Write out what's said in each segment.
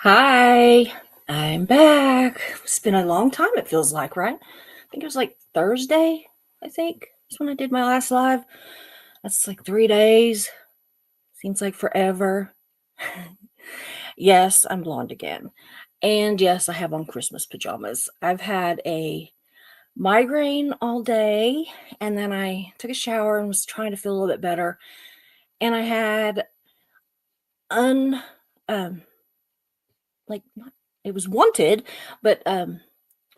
Hi, I'm back. It's been a long time, it feels like, right? I think it was like Thursday, I think. That's when I did my last live. That's like 3 days. Seems like forever. Yes, I'm blonde again. And yes, I have on Christmas pajamas. I've had a migraine all day, and then I took a shower and was trying to feel a little bit better. And I had un um like not, it was wanted, but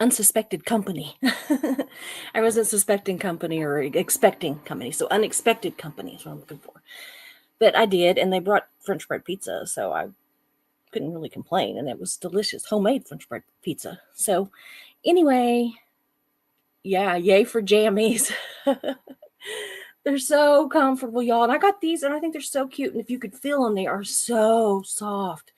unsuspected company. I wasn't suspecting company or expecting company. So unexpected company is what I'm looking for. But I did, and they brought French bread pizza, so I couldn't really complain. And it was delicious, homemade French bread pizza. So anyway, yeah, yay for jammies. They're so comfortable, y'all. And I got these, and I think they're so cute. And if you could feel them, they are so soft.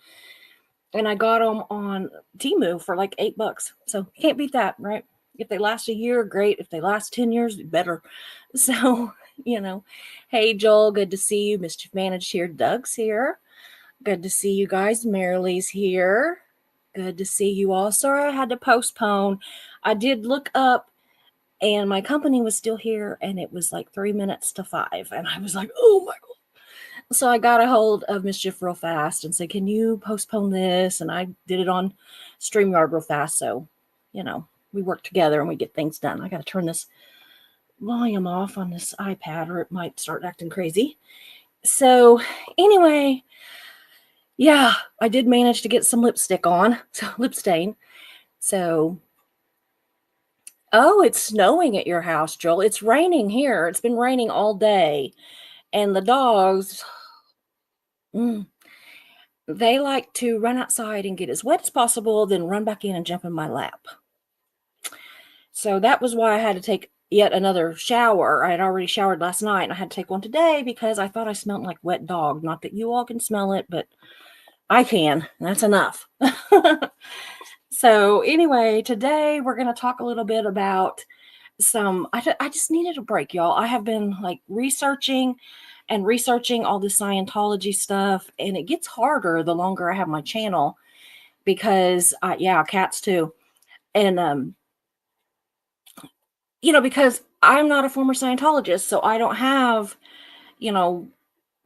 And I got them on Temu for like $8. So you can't beat that, right? If they last a year, great. If they last 10 years, better. So, hey, Joel, good to see you. Mischief Managed here. Doug's here. Good to see you guys. Marilee's here. Good to see you all. Sorry I had to postpone. I did look up and my company was still here and it was like 3 minutes to 5. And I was like, oh my God. So I got a hold of Mischief real fast and said, can you postpone this? And I did it on StreamYard real fast. So, we work together and we get things done. I got to turn this volume off on this iPad or it might start acting crazy. So anyway, yeah, I did manage to get some lipstick on, so lip stain. So, oh, it's snowing at your house, Joel. It's raining here. It's been raining all day. And the dogs, mm, they like to run outside and get as wet as possible, then run back in and jump in my lap. So that was why I had to take yet another shower. I had already showered last night and I had to take one today because I thought I smelled like wet dog. Not that you all can smell it, but I can. That's enough. So anyway, today we're going to talk a little bit about I just needed a break, y'all. I have been like researching all the Scientology stuff, and it gets harder the longer I have my channel because, cats too. And, because I'm not a former Scientologist, so I don't have, you know,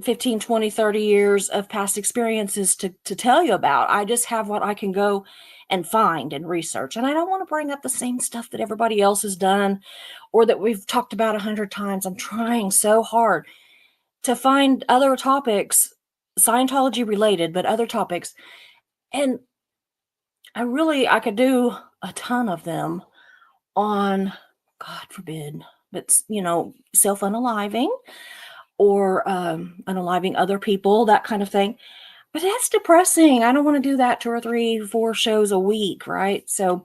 15, 20, 30 years of past experiences to tell you about. I just have what I can go and find and research. And I don't want to bring up the same stuff that everybody else has done or that we've talked about 100 times. I'm trying so hard to find other topics, Scientology related, but other topics. And I could do a ton of them on, God forbid, but self-unaliving or unaliving other people, that kind of thing. But that's depressing. I don't want to do that 2 or 3, 4 shows a week, right? So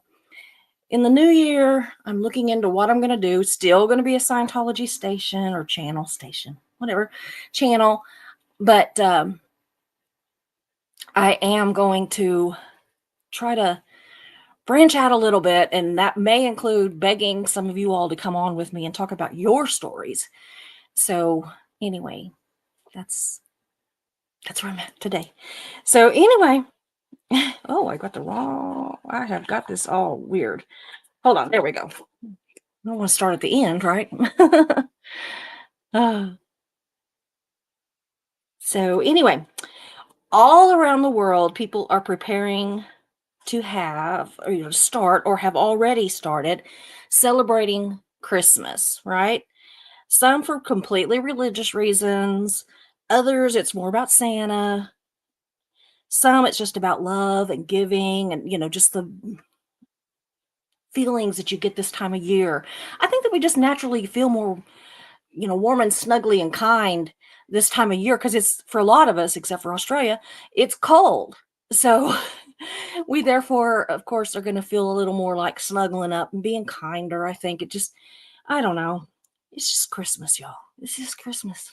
in the new year, I'm looking into what I'm going to do. Still going to be a Scientology station or channel station, whatever channel. But I am going to try to branch out a little bit. And that may include begging some of you all to come on with me and talk about your stories. So anyway, that's where I'm at today. So anyway, oh, I have got this all weird. Hold on, there we go. I don't want to start at the end, right? uh, so anyway, all around the world, people are preparing to have or start or have already started celebrating Christmas, right? Some for completely religious reasons, others it's more about Santa. Some it's just about love and giving and just the feelings that you get this time of year. I think that we just naturally feel more, warm and snuggly and kind this time of year because it's for a lot of us, except for Australia, it's cold. So we therefore, of course, are going to feel a little more like snuggling up and being kinder. I think I don't know. It's just Christmas, y'all. It's just Christmas.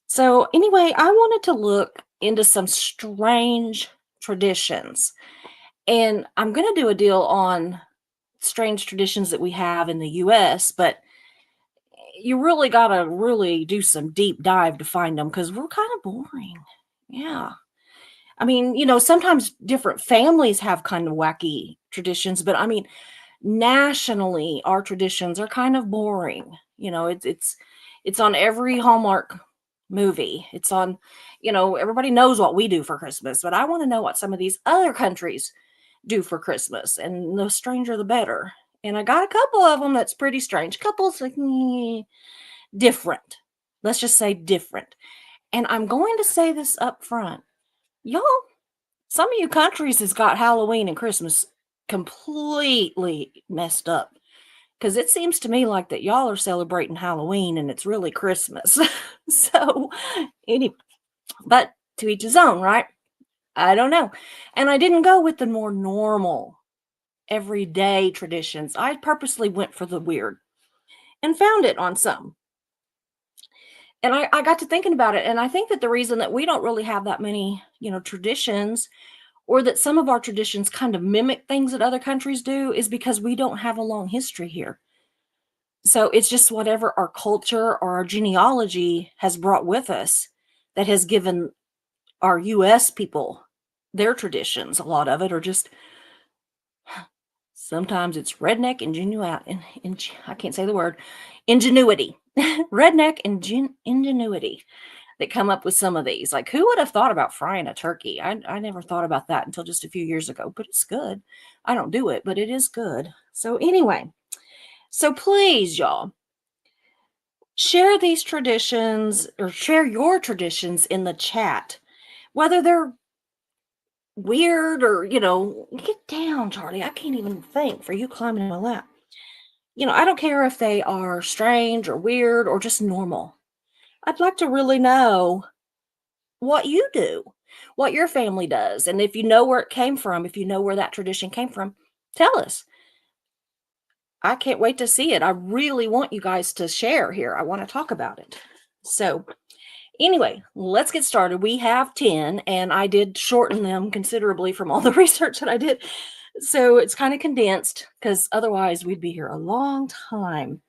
So anyway, I wanted to look into some strange traditions. And I'm going to do a deal on strange traditions that we have in the US, but you really got to really do some deep dive to find them because we're kind of boring. Yeah. I mean, sometimes different families have kind of wacky traditions, but I mean, nationally, our traditions are kind of boring. It's on every Hallmark movie. It's on, everybody knows what we do for Christmas, but I want to know what some of these other countries do for Christmas, and the stranger the better. And I got a couple of them that's pretty strange. Couples like different. Let's just say different. And I'm going to say this up front. Y'all, some of you countries has got Halloween and Christmas completely messed up. Because it seems to me like that y'all are celebrating Halloween and it's really Christmas. So, any, but to each his own, right? I don't know. And I didn't go with the more normal, everyday traditions. I purposely went for the weird and found it on some. And I got to thinking about it. And I think that the reason that we don't really have that many, traditions, or that some of our traditions kind of mimic things that other countries do, is because we don't have a long history here. So it's just whatever our culture or our genealogy has brought with us that has given our US people their traditions. A lot of it are just sometimes it's redneck ingenuity. I can't say the word ingenuity, redneck ingenuity that come up with some of these. Like, who would have thought about frying a turkey? I never thought about that until just a few years ago, but it's good. I don't do it, but it is good. So, anyway, so please, y'all, share these traditions or share your traditions in the chat, whether they're weird or, get down, Charlie. I can't even think for you climbing in my lap. I don't care if they are strange or weird or just normal. I'd like to really know what you do, what your family does. And if you know where it came from, if you know where that tradition came from, tell us. I can't wait to see it. I really want you guys to share here. I want to talk about it. So, anyway, let's get started. We have 10, and I did shorten them considerably from all the research that I did. So it's kind of condensed because otherwise we'd be here a long time.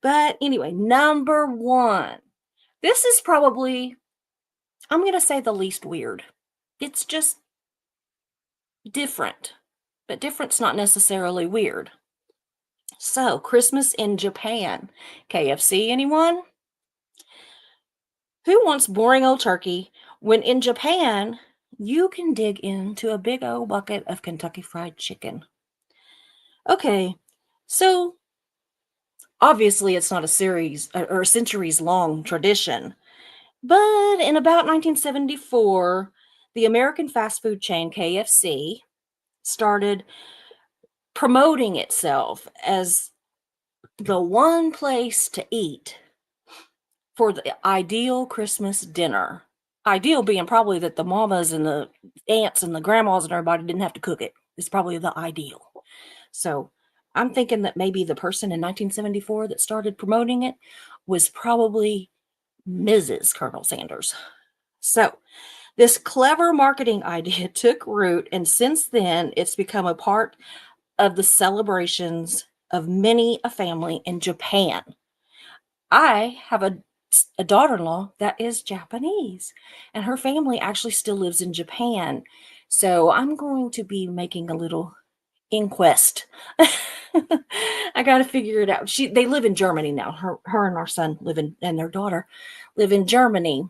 But anyway, number 1. This is probably, I'm going to say, the least weird. It's just different, but different's not necessarily weird. So, Christmas in Japan. KFC, anyone? Who wants boring old turkey when in Japan you can dig into a big old bucket of Kentucky Fried Chicken? Okay, so obviously it's not a series or a centuries long tradition, but in about 1974, the American fast food chain KFC started promoting itself as the one place to eat for the ideal Christmas dinner. Ideal being probably that the mamas and the aunts and the grandmas and everybody didn't have to cook it. It's probably the ideal. So I'm thinking that maybe the person in 1974 that started promoting it was probably Mrs. Colonel Sanders. So this clever marketing idea took root, and since then it's become a part of the celebrations of many a family in Japan. I have a daughter-in-law that is Japanese, and her family actually still lives in Japan. So I'm going to be making a little inquest. I got to figure it out. They live in Germany now. Her and our son and their daughter live in Germany.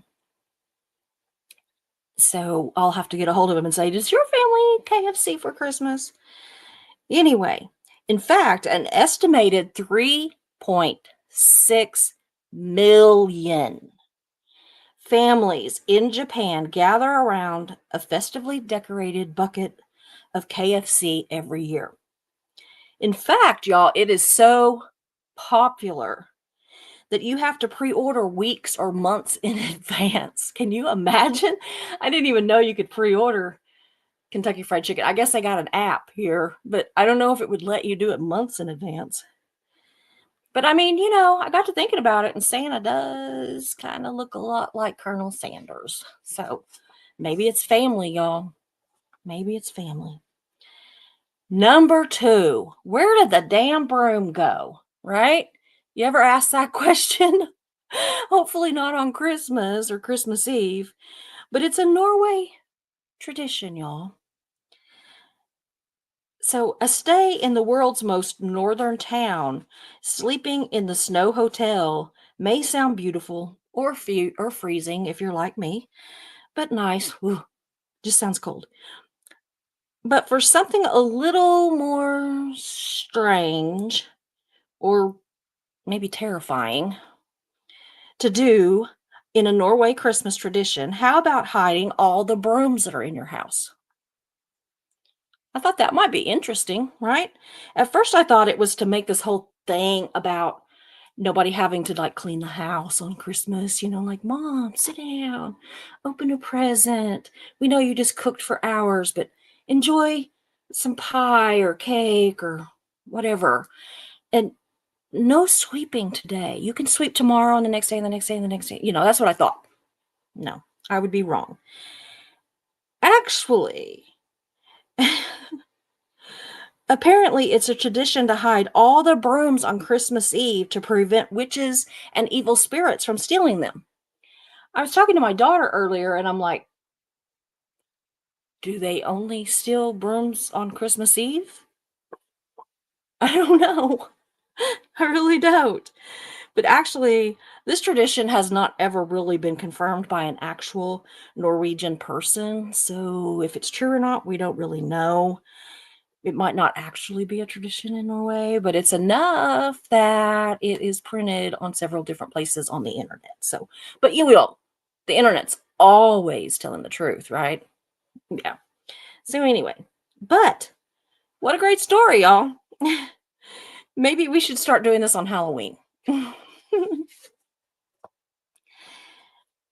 So I'll have to get a hold of him and say, does your family KFC for Christmas? Anyway, in fact, an estimated 3.6 million families in Japan gather around a festively decorated bucket of KFC every year. In fact, y'all, it is so popular that you have to pre-order weeks or months in advance. Can you imagine? I didn't even know you could pre-order Kentucky Fried Chicken. I guess I got an app here, but I don't know if it would let you do it months in advance. But I mean, I got to thinking about it, and Santa does kind of look a lot like Colonel Sanders. So maybe it's family, y'all. Maybe it's family. Number 2, where did the damn broom go? Right? You ever ask that question? Hopefully not on Christmas or Christmas Eve, but it's a Norway tradition, y'all. So, a stay in the world's most northern town, sleeping in the snow hotel may sound beautiful or freezing if you're like me, but nice. Ooh, just sounds cold. But for something a little more strange or maybe terrifying to do in a Norway Christmas tradition, how about hiding all the brooms that are in your house? I thought that might be interesting, right? At first, I thought it was to make this whole thing about nobody having to like clean the house on Christmas, like, Mom, sit down, open a present. We know you just cooked for hours, but enjoy some pie or cake or whatever. And no sweeping today. You can sweep tomorrow and the next day and the next day and the next day. That's what I thought. No, I would be wrong. Actually, apparently, it's a tradition to hide all the brooms on Christmas Eve to prevent witches and evil spirits from stealing them. I was talking to my daughter earlier and I'm like, do they only steal brooms on Christmas Eve? I don't know. I really don't. But actually, this tradition has not ever really been confirmed by an actual Norwegian person. So if it's true or not, we don't really know. It might not actually be a tradition in Norway, but it's enough that it is printed on several different places on the internet. So, but the internet's always telling the truth, right? Yeah. So anyway, but what a great story, y'all. Maybe we should start doing this on Halloween.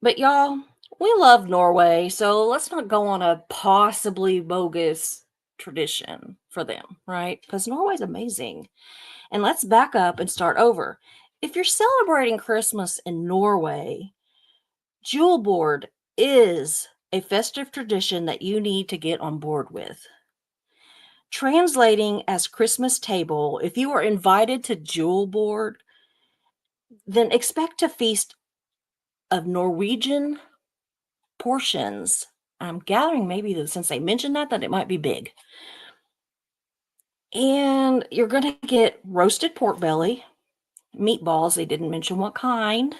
But y'all, we love Norway, so let's not go on a possibly bogus tradition for them, right? Because Norway's amazing. And let's back up and start over. If you're celebrating Christmas in Norway, Jule Board is a festive tradition that you need to get on board with. Translating as Christmas table, if you are invited to Jule Board, then expect a feast of Norwegian portions. I'm gathering maybe that since they mentioned that it might be big. And you're going to get roasted pork belly, meatballs, they didn't mention what kind,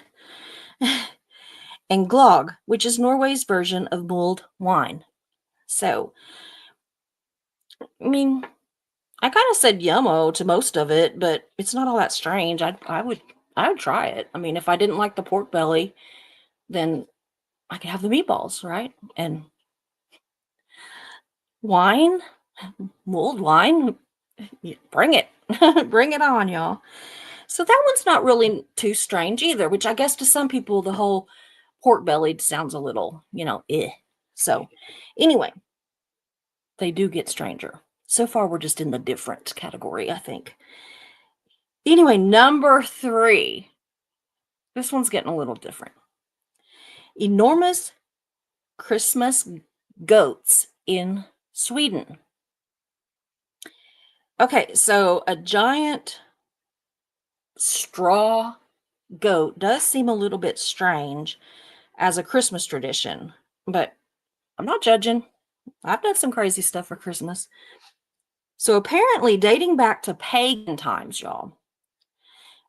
and glögg, which is Norway's version of mulled wine. So, I mean, I kind of said yummo to most of it, but it's not all that strange. I would try it. I mean, if I didn't like the pork belly, then I could have the meatballs, right? And wine, mulled wine, bring it. Bring it on, y'all. So that one's not really too strange either, which I guess to some people the whole pork bellied sounds a little, eh. So anyway, they do get stranger. So far, we're just in the different category, I think. Anyway, number 3. This one's getting a little different. Enormous Christmas goats in Sweden. Okay, so a giant straw goat does seem a little bit strange as a Christmas tradition, but I'm not judging. I've done some crazy stuff for Christmas. So apparently, dating back to pagan times, y'all,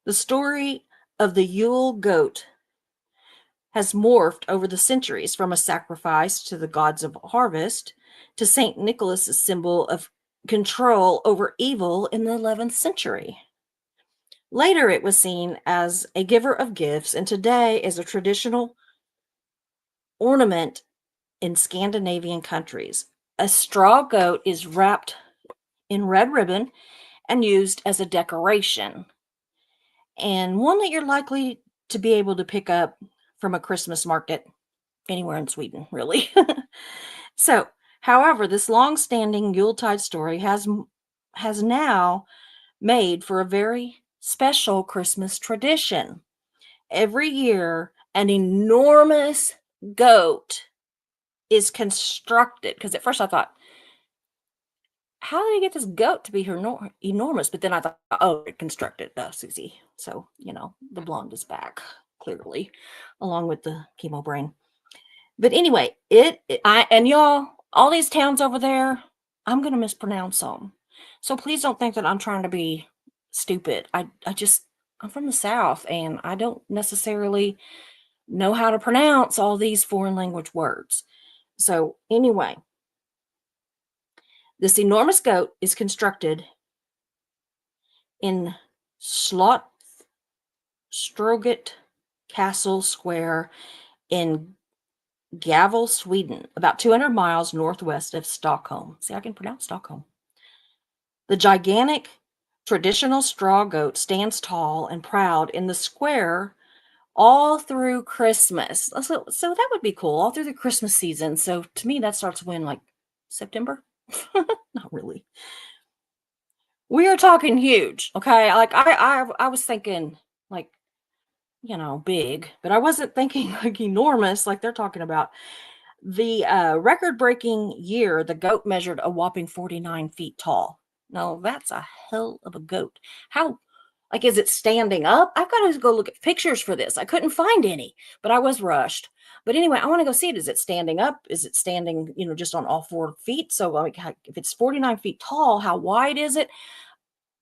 the story of the Yule goat has morphed over the centuries from a sacrifice to the gods of harvest to St. Nicholas's symbol of control over evil in the 11th century. Later, it was seen as a giver of gifts, and today is a traditional ornament in Scandinavian countries. A straw goat is wrapped in red ribbon and used as a decoration, and one that you're likely to be able to pick up from a Christmas market anywhere in Sweden, really. So, however, this long-standing Yuletide story has now made for a very special Christmas tradition. Every year, an enormous goat is constructed. Because at first I thought, how did he get this goat to be enormous? But then I thought, oh, it constructed, Susie. So, the blonde is back, clearly, along with the chemo brain. But anyway, and y'all, All these towns over there, I'm going to mispronounce them. So please don't think that I'm trying to be stupid. I'm from the South and I don't necessarily know how to pronounce all these foreign language words. So, anyway, this enormous goat is constructed in Slott Stroget Castle Square in Gavel, Sweden, about 200 miles northwest of Stockholm. See, I can pronounce Stockholm. The gigantic traditional straw goat stands tall and proud in the square all through Christmas. So that would be cool, all through the Christmas season. So to me, that starts when, like, September? Not really. We are talking huge, okay? Like, I was thinking, like, big, but I wasn't thinking, like, enormous like they're talking about. The, record-breaking year, the goat measured a whopping 49 feet tall. Now, that's a hell of a goat. How like, is it standing up? I've gotta go look at pictures for this. I couldn't find any, but I was rushed. But anyway, I wanna go see it. Is it standing up? Is it standing, just on all 4 feet? So, like, if it's 49 feet tall, how wide is it?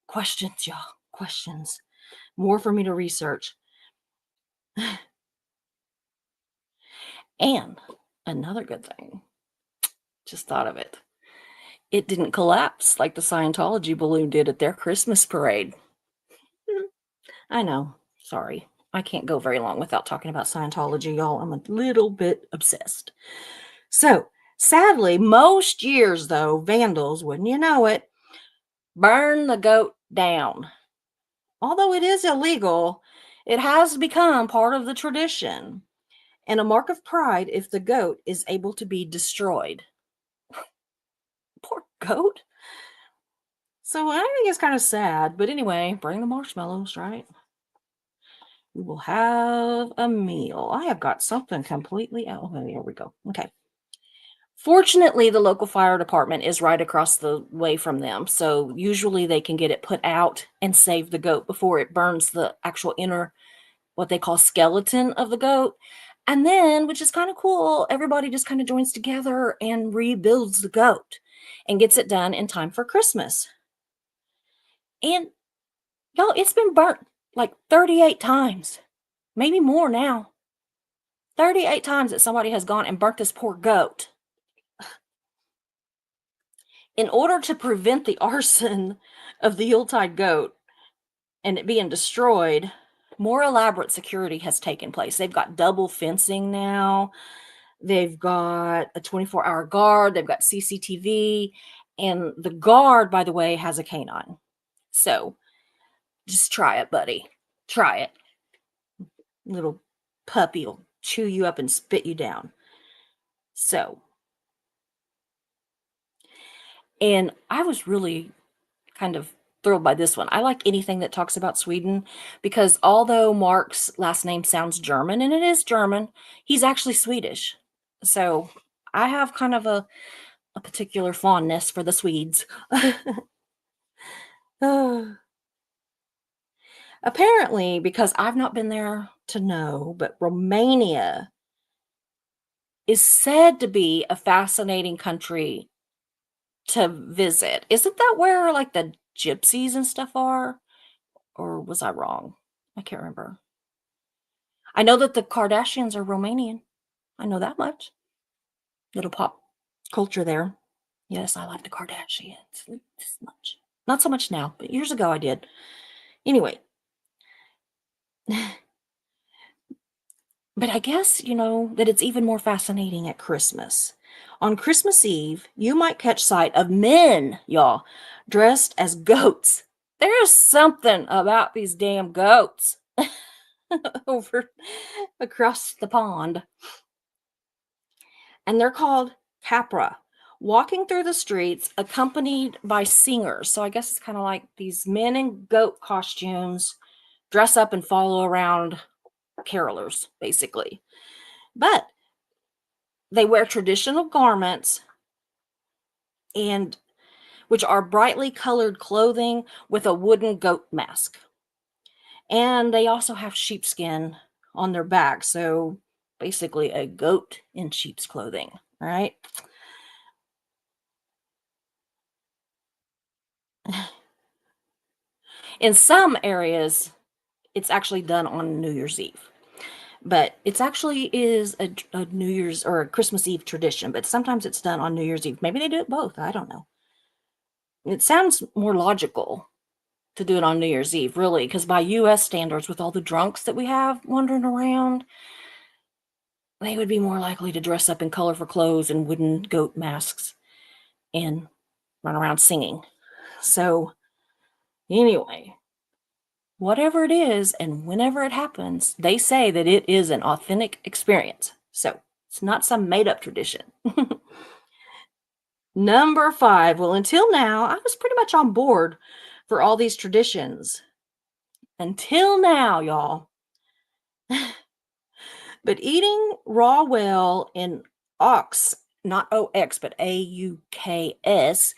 Questions, y'all, questions. More for me to research. And another good thing, just thought of it. It didn't collapse like the Scientology balloon did at their Christmas parade. I know. Sorry. I can't go very long without talking about Scientology, y'all. I'm a little bit obsessed. So, sadly, most years, though, vandals, wouldn't you know it, burn the goat down. Although it is illegal, it has become part of the tradition and a mark of pride if the goat is able to be destroyed. Poor goat. So I think it's kind of sad. But anyway, bring the marshmallows, right? We will have a meal. I have got something completely out. Oh, here we go. Okay. Fortunately, the local fire department is right across the way from them. So usually they can get it put out and save the goat before it burns the actual inner, what they call skeleton of the goat. And then, which is kind of cool, everybody just kind of joins together and rebuilds the goat and gets it done in time for Christmas. And y'all, it's been burnt like 38 times, maybe more now. 38 times that somebody has gone and burnt this poor goat. In order to prevent the arson of the Yuletide goat and it being destroyed, more elaborate security has taken place. They've got double fencing now. They've got a 24-hour guard. They've got CCTV. And the guard, by the way, has a canine. So just try it, buddy. Try it. Little puppy will chew you up and spit you down. So, and I was really kind of thrilled by this one. I like anything that talks about Sweden because although Mark's last name sounds German, and it is German, he's actually Swedish. So I have kind of a particular fondness for the Swedes. Apparently, because I've not been there to know, but Romania is said to be a fascinating country to visit. Isn't that where, like, the gypsies and stuff are? Or was I wrong? I can't remember. I know that the Kardashians are Romanian. I know that much. Little pop culture there. Yes, I like the Kardashians. This much. Not so much now, but years ago I did. Anyway. But I guess, that it's even more fascinating at Christmas. On Christmas Eve, you might catch sight of men, y'all, dressed as goats. There's something about these damn goats over across the pond. And they're called Capra, walking through the streets accompanied by singers. So I guess it's kind of like these men in goat costumes dress up and follow around carolers, basically. But they wear traditional garments and which are brightly colored clothing with a wooden goat mask. And they also have sheepskin on their back. So basically a goat in sheep's clothing, right? In some areas, it's actually done on New Year's Eve. But it's actually is a New Year's or a Christmas Eve tradition, but sometimes it's done on New Year's Eve. Maybe they do it both. I don't know. It sounds more logical to do it on New Year's Eve, really, because by US standards, with all the drunks that we have wandering around, they would be more likely to dress up in colorful clothes and wooden goat masks and run around singing. So, anyway, whatever it is and whenever it happens, they say that it is an authentic experience. So, it's not some made up tradition. Number 5. Well, until now, I was pretty much on board for all these traditions. Until now, y'all. But eating raw whale in ox, not OX, but AUKS,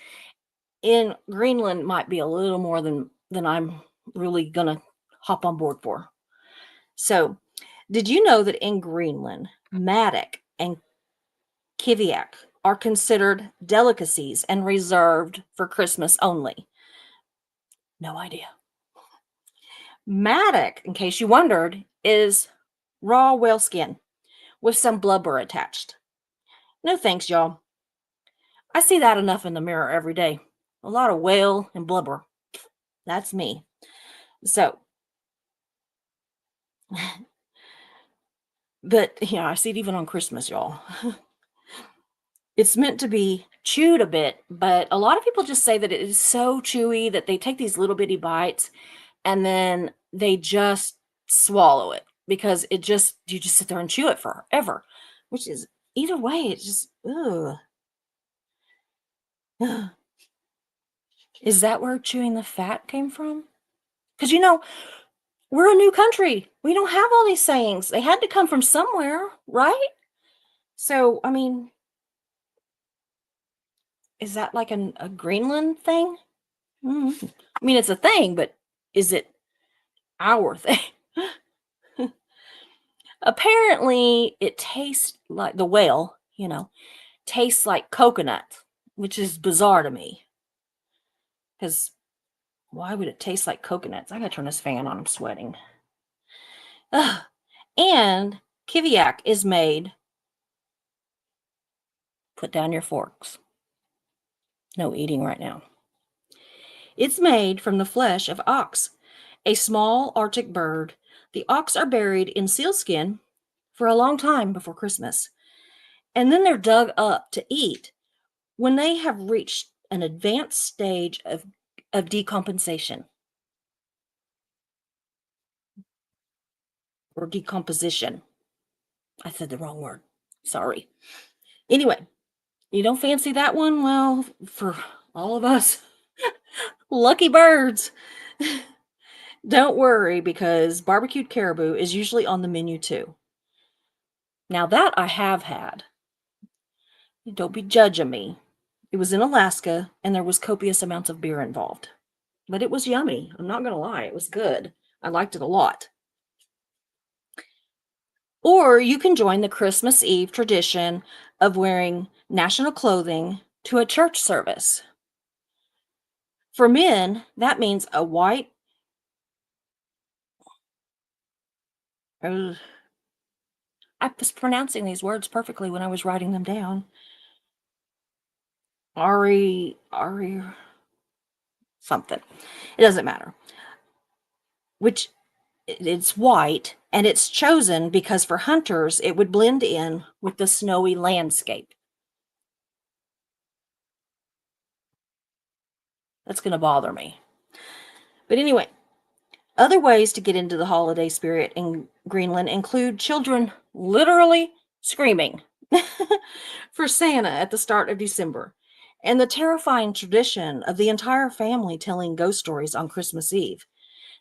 in Greenland might be a little more than I'm really gonna hop on board for. So, did you know that in Greenland, Matic and Kiviak are considered delicacies and reserved for Christmas only? No idea. Matic, in case you wondered, is raw whale skin with some blubber attached. No thanks, y'all. I see that enough in the mirror every day. A lot of whale and blubber. That's me. So, but yeah, I see it even on Christmas, y'all. It's meant to be chewed a bit, but a lot of people just say that it is so chewy that they take these little bitty bites and then they just swallow it because you just sit there and chew it forever, which is either way, it's just, ugh. Is that where chewing the fat came from? Because, we're a new country. We don't have all these sayings. They had to come from somewhere, right? So, I mean, is that like a Greenland thing? I mean, it's a thing, but is it our thing? Apparently, it tastes like the whale, tastes like coconut, which is bizarre to me. Because why would it taste like coconuts? I gotta turn this fan on. I'm sweating. Ugh. And kiviak is made. Put down your forks. No eating right now. It's made from the flesh of ox, a small Arctic bird. The ox are buried in sealskin for a long time before Christmas, and then they're dug up to eat when they have reached an advanced stage of decomposition or decomposition. I said the wrong word. Sorry. Anyway, you don't fancy that one? Well, for all of us lucky birds. Don't worry, because barbecued caribou is usually on the menu too. Now, that I have had. Don't be judging me. It was in Alaska, and there was copious amounts of beer involved. But it was yummy. I'm not going to lie. It was good. I liked it a lot. Or you can join the Christmas Eve tradition of wearing national clothing to a church service. For men, that means a white. I was pronouncing these words perfectly when I was writing them down. Ari, something. It doesn't matter. Which it's white, and it's chosen because for hunters it would blend in with the snowy landscape. That's going to bother me. But anyway, other ways to get into the holiday spirit in Greenland include children literally screaming for Santa at the start of December, and the terrifying tradition of the entire family telling ghost stories on Christmas Eve.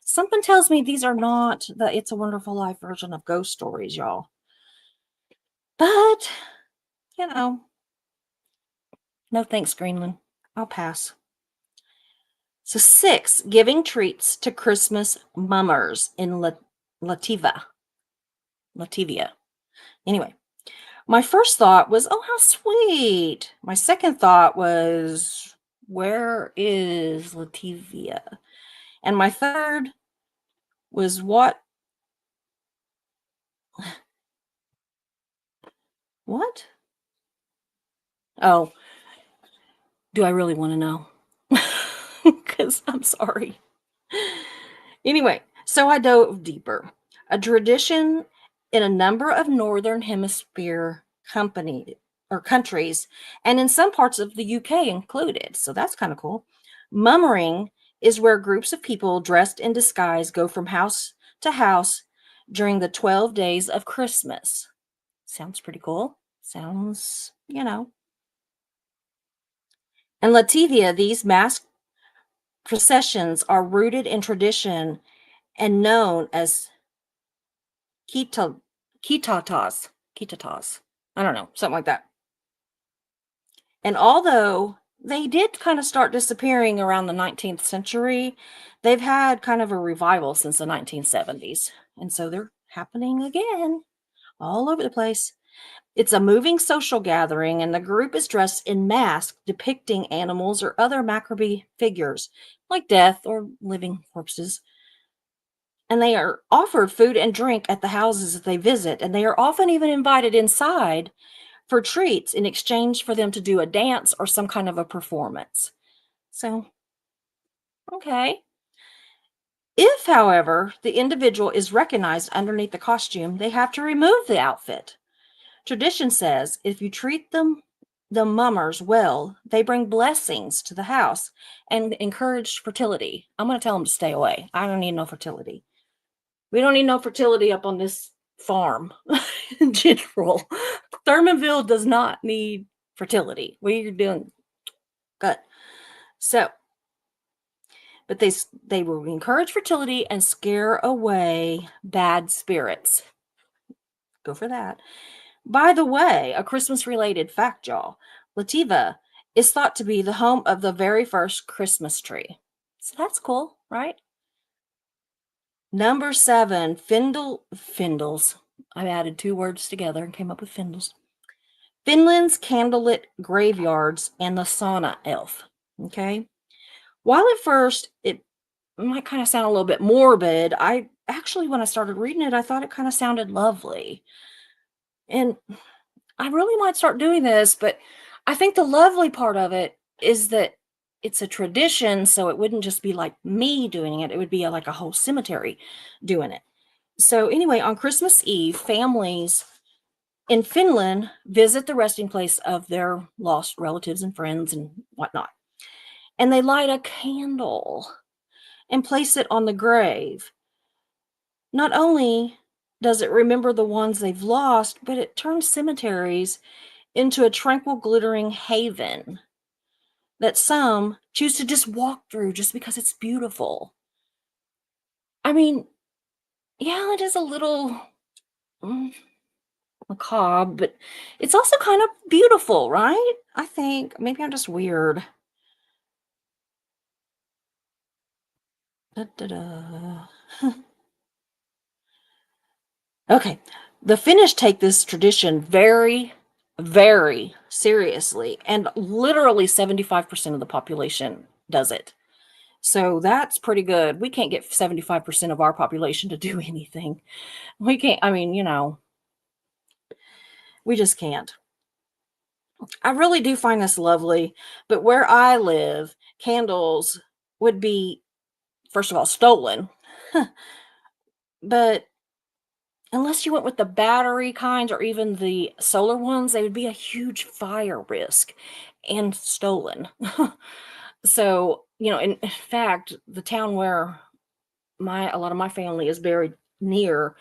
Something tells me these are not the It's a Wonderful Life version of ghost stories, y'all. But, no thanks, Greenland. I'll pass. So 6, giving treats to Christmas mummers in Latvia. Anyway, my first thought was, oh, how sweet. My second thought was, Where is Lativia? And my third was what? What? Oh, do I really want to know? Because I'm sorry. Anyway, so I dove deeper. A tradition in a number of Northern Hemisphere company or countries, and in some parts of the UK included. So that's kind of cool. Mummering is where groups of people dressed in disguise go from house to house during the 12 days of Christmas. Sounds pretty cool. Sounds, And Lativia, these masked processions are rooted in tradition and known as Kita Kitatas. I don't know, something like that. And although they did kind of start disappearing around the 19th century, they've had kind of a revival since the 1970s. And so they're happening again all over the place. It's a moving social gathering, and the group is dressed in masks depicting animals or other macabre figures, like death or living corpses. And they are offered food and drink at the houses that they visit, and they are often even invited inside for treats in exchange for them to do a dance or some kind of a performance. So, okay. If, however, the individual is recognized underneath the costume, they have to remove the outfit. Tradition says if you treat the mummers well, they bring blessings to the house and encourage fertility. I'm going to tell them to stay away. I don't need no fertility. We don't need no fertility up on this farm in general. Thurmanville does not need fertility. We're doing good. So, but they will encourage fertility and scare away bad spirits. Go for that. By the way, a Christmas related fact, y'all. Lativa is thought to be the home of the very first Christmas tree. So that's cool, right? Number 7, Findles. I added two words together and came up with Findles. Finland's candlelit graveyards and the sauna elf. Okay. While at first it might kind of sound a little bit morbid, I actually, when I started reading it, I thought it kind of sounded lovely. And I really might start doing this, but I think the lovely part of it is that it's a tradition, so it wouldn't just be like me doing it, it would be like a whole cemetery doing it. So, anyway, on Christmas Eve, families in Finland visit the resting place of their lost relatives and friends and whatnot. And they light a candle and place it on the grave. Not only does it remember the ones they've lost, but it turns cemeteries into a tranquil, glittering haven that some choose to just walk through just because it's beautiful. I mean, yeah, it is a little mm, macabre, but it's also kind of beautiful, right? I think maybe I'm just weird. Da, da, da. Okay. The Finnish take this tradition very, very seriously, and literally 75% of the population does it. So that's pretty good. We can't get 75% of our population to do anything. We can't, I mean, we just can't. I really do find this lovely, but where I live, candles would be, first of all, stolen. But unless you went with the battery kinds or even the solar ones, they would be a huge fire risk and stolen. So, in fact, the town where a lot of my family is buried near,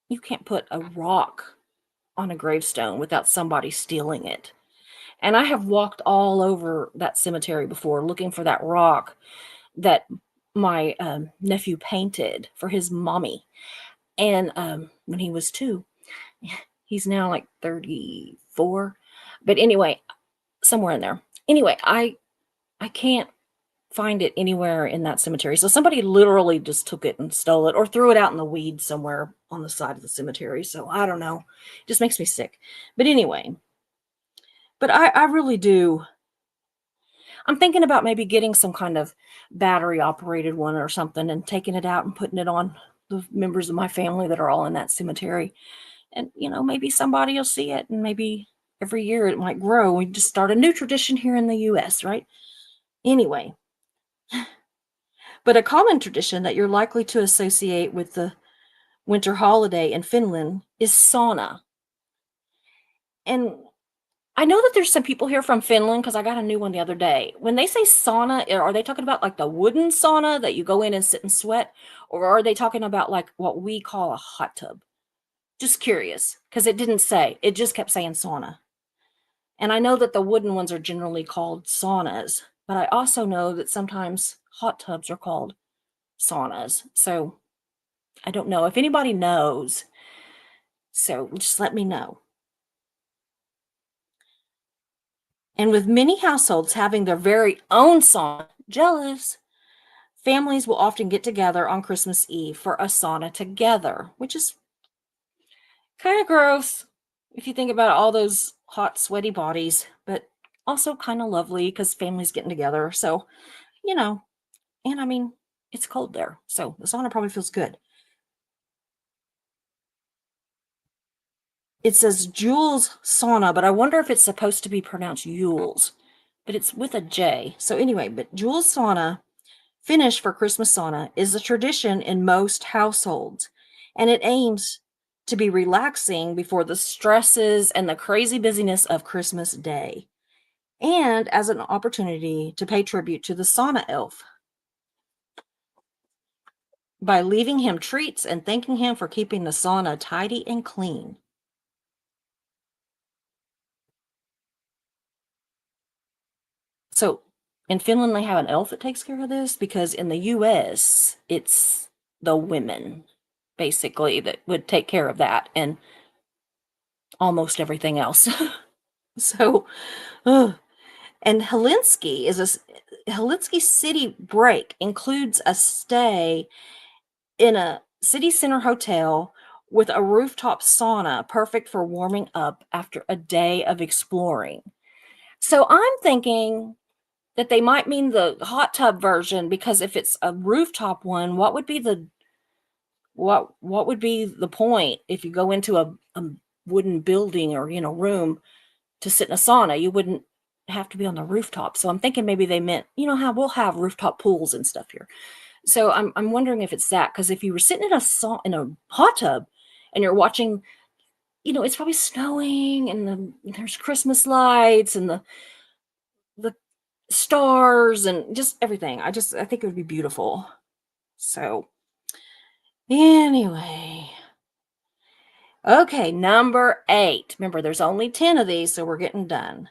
you can't put a rock on a gravestone without somebody stealing it. And I have walked all over that cemetery before looking for that rock that my nephew painted for his mommy. And when he was 2, he's now like 34. But anyway, somewhere in there. Anyway, I can't find it anywhere in that cemetery. So somebody literally just took it and stole it or threw it out in the weeds somewhere on the side of the cemetery. So I don't know. It just makes me sick. But anyway, but I really do. I'm thinking about maybe getting some kind of battery operated one or something and taking it out and putting it on the members of my family that are all in that cemetery. And, maybe somebody will see it and maybe every year it might grow. We just start a new tradition here in the US, right? Anyway, but a common tradition that you're likely to associate with the winter holiday in Finland is sauna. And I know that there's some people here from Finland because I got a new one the other day. When they say sauna, are they talking about like the wooden sauna that you go in and sit and sweat? Or are they talking about like what we call a hot tub? Just curious because it didn't say, it just kept saying sauna. And I know that the wooden ones are generally called saunas, but I also know that sometimes hot tubs are called saunas. So I don't know if anybody knows. So just let me know. And with many households having their very own sauna, jealous, families will often get together on Christmas Eve for a sauna together, which is kind of gross if you think about all those hot, sweaty bodies, but also kind of lovely because families getting together. So, you know, and I mean, it's cold there. So the sauna probably feels good. It says Jules Sauna, but I wonder if it's supposed to be pronounced Yules, but it's with a J. So anyway, but Jules Sauna, Finnish for Christmas sauna, is a tradition in most households, and it aims to be relaxing before the stresses and the crazy busyness of Christmas Day, and as an opportunity to pay tribute to the sauna elf by leaving him treats and thanking him for keeping the sauna tidy and clean. So in Finland, they have an elf that takes care of this because in the US, it's the women basically that would take care of that and almost everything else. So, ugh. And Helsinki city break includes a stay in a city center hotel with a rooftop sauna, perfect for warming up after a day of exploring. So I'm thinking that they might mean the hot tub version because if it's a rooftop one, what would be the point if you go into a wooden building or room to sit in a sauna? You wouldn't have to be on the rooftop. So I'm thinking maybe they meant, how we'll have rooftop pools and stuff here. So I'm wondering if it's that because if you were sitting in a hot tub and you're watching, it's probably snowing and there's Christmas lights and the stars and just everything. I think it would be beautiful. So anyway, okay, number 8. Remember, there's only 10 of these, so we're getting done.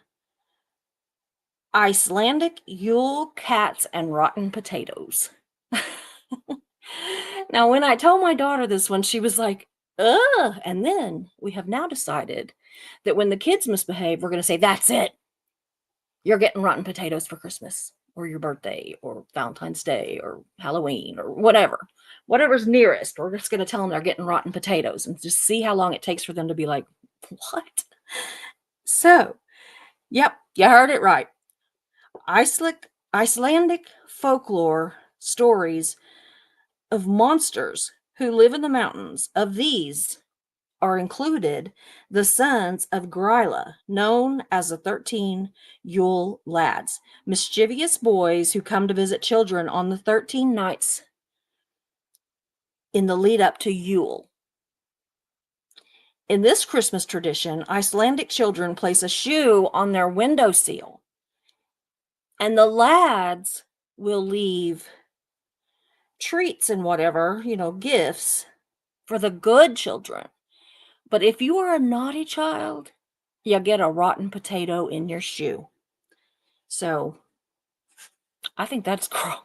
Icelandic Yule cats and rotten potatoes. Now, when I told my daughter this one, she was like, ugh. And then we have now decided that when the kids misbehave, we're going to say, that's it. You're getting rotten potatoes for Christmas or your birthday or Valentine's Day or Halloween or whatever. Whatever's nearest. We're just going to tell them they're getting rotten potatoes and just see how long it takes for them to be like, what? So, yep, you heard it right. Icelandic folklore stories of monsters who live in the mountains. Of these are included the sons of Gryla, known as the 13 Yule lads, mischievous boys who come to visit children on the 13 nights in the lead up to Yule. In this Christmas tradition, Icelandic children place a shoe on their windowsill, and the lads will leave treats and whatever, gifts for the good children. But if you are a naughty child, you get a rotten potato in your shoe. So I think that's gross.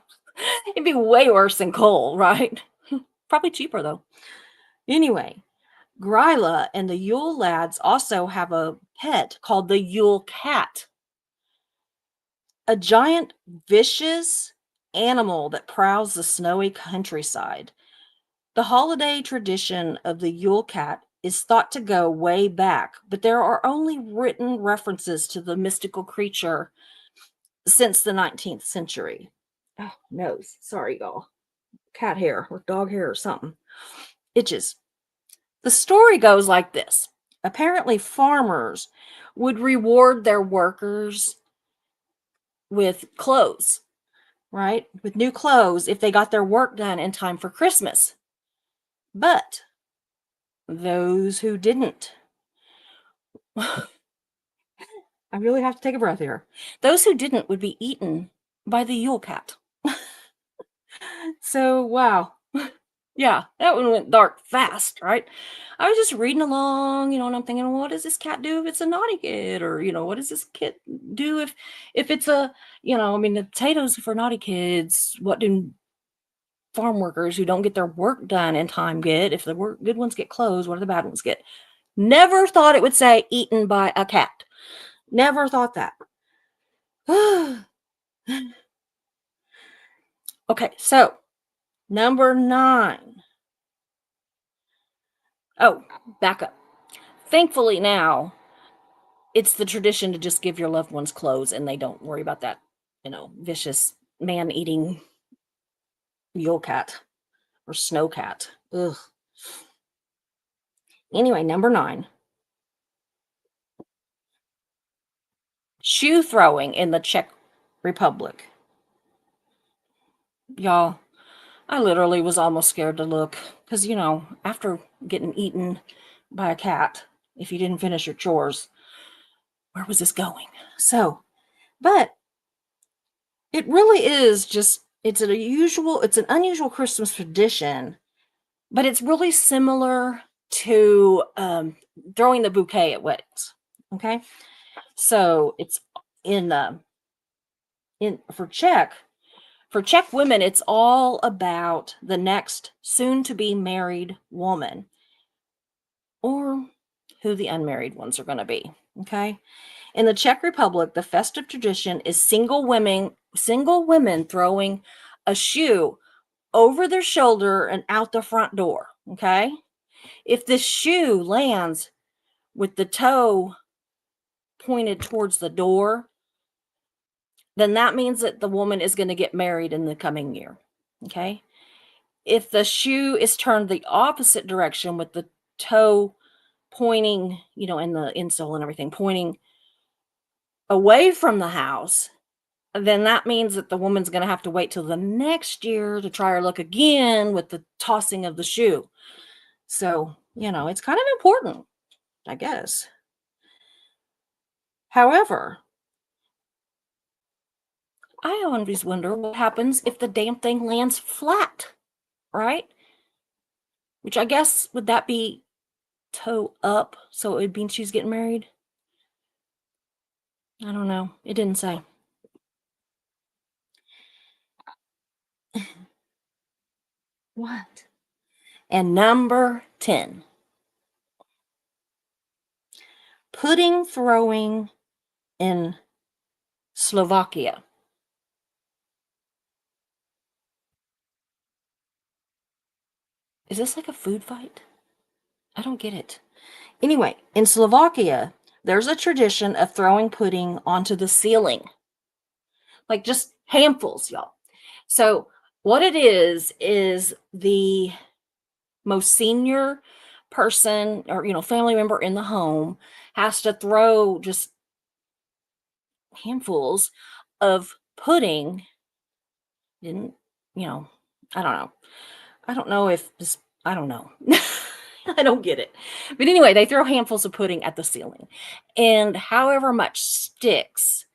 It'd be way worse than coal, right? Probably cheaper though. Anyway, Gryla and the Yule lads also have a pet called the Yule cat, a giant, vicious animal that prowls the snowy countryside. The holiday tradition of the Yule cat is thought to go way back, but there are only written references to the mystical creature since the 19th century. Oh, nose. Sorry, y'all. Cat hair or dog hair or something. Itches. The story goes like this. Apparently, farmers would reward their workers with clothes, right? With new clothes if they got their work done in time for Christmas. But those who didn't, I really have to take a breath here. Those who didn't would be eaten by the Yule Cat. So, wow. Yeah, that one went dark fast, right? I was just reading along, and I'm thinking, what does this cat do if it's a naughty kid? Or, what does this kid do if it's a, the potatoes for naughty kids, what do farm workers who don't get their work done in time get? If the good ones get clothes, what do the bad ones get? Never thought it would say eaten by a cat. Never thought that. Okay, so number 9. Oh, back up. Thankfully now, it's the tradition to just give your loved ones clothes and they don't worry about that, vicious man-eating Yule Cat or snow cat. Ugh. Anyway, number 9. Shoe throwing in the Czech Republic. Y'all, I literally was almost scared to look because, after getting eaten by a cat, if you didn't finish your chores, where was this going? So, but it really is just, it's an unusual Christmas tradition, but it's really similar to throwing the bouquet at weddings. Okay. So it's in for Czech women, it's all about the next soon to be married woman or who the unmarried ones are going to be. Okay. In the Czech Republic, the festive tradition is single women throwing a shoe over their shoulder and out the front door. Okay. If the shoe lands with the toe pointed towards the door, then that means that the woman is going to get married in the coming year. Okay. If the shoe is turned the opposite direction with the toe pointing, and the insole and everything pointing away from the house, then that means that the woman's going to have to wait till the next year to try her luck again with the tossing of the shoe. So, it's kind of important, I guess. However, I always wonder what happens if the damn thing lands flat, right? Which I guess, would that be toe up? So it would mean she's getting married? I don't know. It didn't say. What? And number 10. Pudding throwing in Slovakia. Is this like a food fight? I don't get it. Anyway, in Slovakia, there's a tradition of throwing pudding onto the ceiling. Like just handfuls, y'all. So what it is the most senior person or, family member in the home has to throw just handfuls of pudding in, I don't know. I don't know if this, I don't know. I don't get it. But anyway, they throw handfuls of pudding at the ceiling. And however much sticks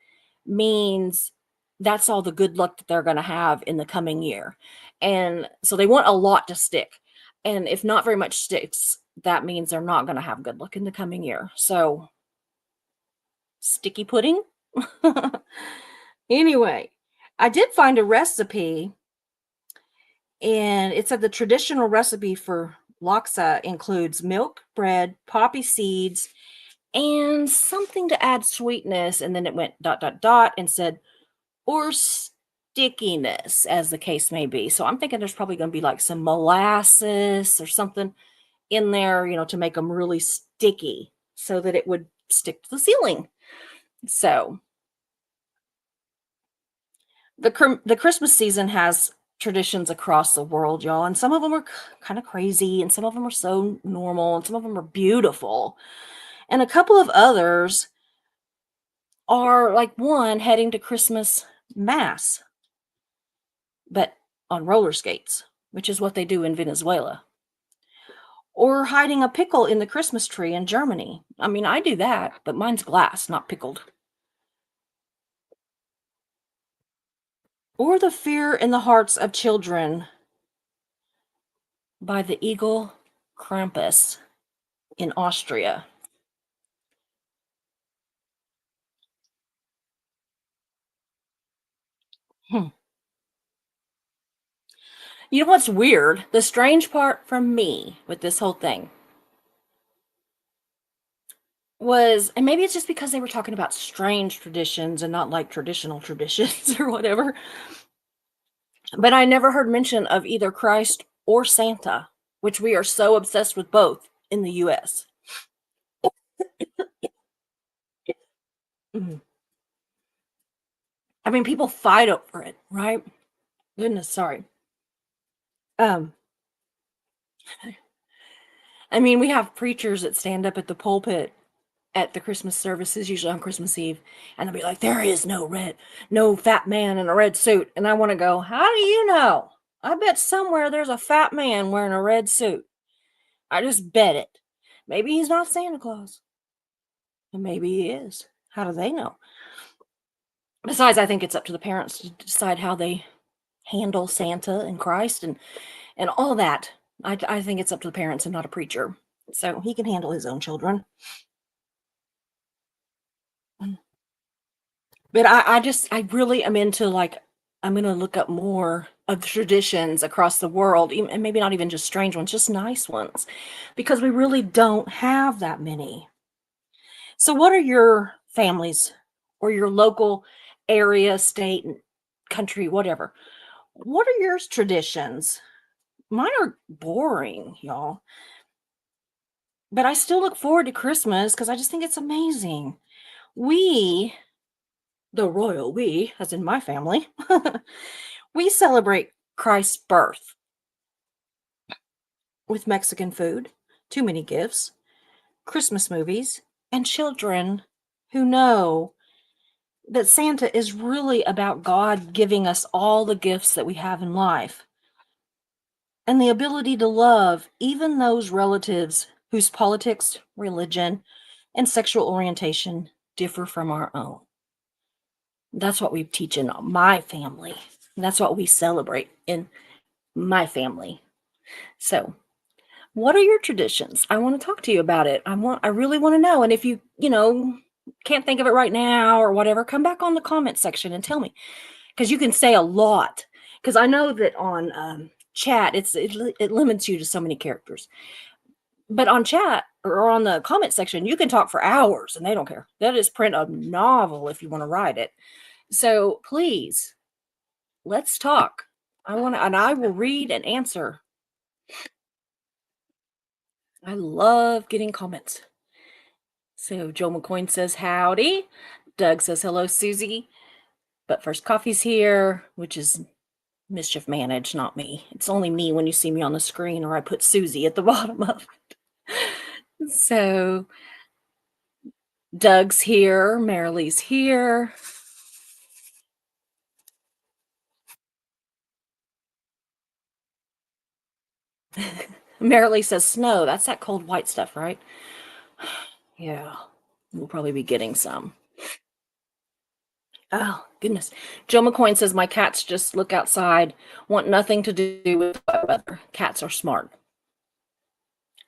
means that's all the good luck that they're going to have in the coming year. And so they want a lot to stick. And if not very much sticks, that means they're not going to have good luck in the coming year. So, sticky pudding. Anyway, I did find a recipe, and it said the traditional recipe for laksa includes milk, bread, poppy seeds, and something to add sweetness. And then it went ... and said, or stickiness, as the case may be. So I'm thinking there's probably going to be like some molasses or something in there, to make them really sticky so that it would stick to the ceiling. So The Christmas season has traditions across the world, y'all, and some of them are kind of crazy, and some of them are so normal, and some of them are beautiful. And a couple of others are like one heading to Christmas mass, but on roller skates, which is what they do in Venezuela. Or hiding a pickle in the Christmas tree in Germany. I mean, I do that, but mine's glass, not pickled. Or the fear in the hearts of children by the eagle Krampus in Austria. Hmm. You know what's weird? The strange part from me with this whole thing was, and maybe it's just because they were talking about strange traditions and not like traditional traditions or whatever, but I never heard mention of either Christ or Santa, which we are so obsessed with both in the US. Mhm. I mean, people fight over it, right? Goodness, sorry. Um, I mean, we have preachers that stand up at the pulpit at the Christmas services, usually on Christmas Eve, and they'll be like, "There is no fat man in a red suit." And I want to go, "How do you know? I bet somewhere there's a fat man wearing a red suit. I just bet it. Maybe he's not Santa Claus, and maybe he is. How do they know?" Besides, I think it's up to the parents to decide how they handle Santa and Christ and all that. I think it's up to the parents and not a preacher. So he can handle his own children. Mm. But I really am into like I'm gonna look up more of the traditions across the world, and maybe not even just strange ones, just nice ones, because we really don't have that many. So, what are your families or your local area, state, country, whatever? What are your traditions? Mine are boring, y'all. But I still look forward to Christmas because I just think it's amazing. We, the royal we, as in my family, we celebrate Christ's birth with Mexican food, too many gifts, Christmas movies, and children who know that Santa is really about God giving us all the gifts that we have in life and the ability to love even those relatives whose politics, religion, and sexual orientation differ from our own. That's what we teach in my family. That's what we celebrate in my family. So, what are your traditions? I want to talk to you about it. I really want to know. And if you can't think of it right now or whatever, come back on the comment section and tell me because you can say a lot. Because I know that on chat, it limits you to so many characters. But on chat or on the comment section, you can talk for hours and they don't care. That is print a novel if you want to write it. So please, let's talk. And I will read and answer. I love getting comments. So Joe McCoy says howdy. Doug says hello, Susie. But first coffee's here, which is mischief managed, not me. It's only me when you see me on the screen, or I put Susie at the bottom of it. So Doug's here, Marilee's here. Marilee says snow. That's that cold white stuff, right? Yeah, we'll probably be getting some. Oh, goodness. Joe McCoy says, my cats just look outside, want nothing to do with weather. Cats are smart.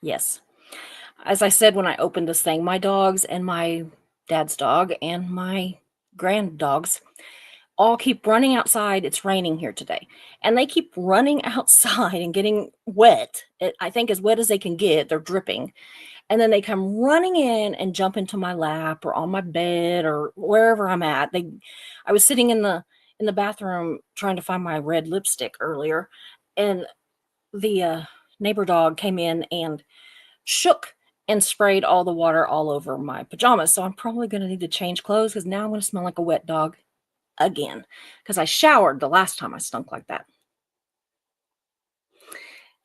Yes. As I said when I opened this thing, my dogs and my dad's dog and my grand dogs all keep running outside. It's raining here today. And they keep running outside and getting wet. I think as wet as they can get. They're dripping. And then they come running in and jump into my lap or on my bed or wherever I'm at. I was sitting in the bathroom trying to find my red lipstick earlier, and the neighbor dog came in and shook and sprayed all the water all over my pajamas. So I'm probably going to need to change clothes because now I'm going to smell like a wet dog. again because I showered the last time I stunk like that.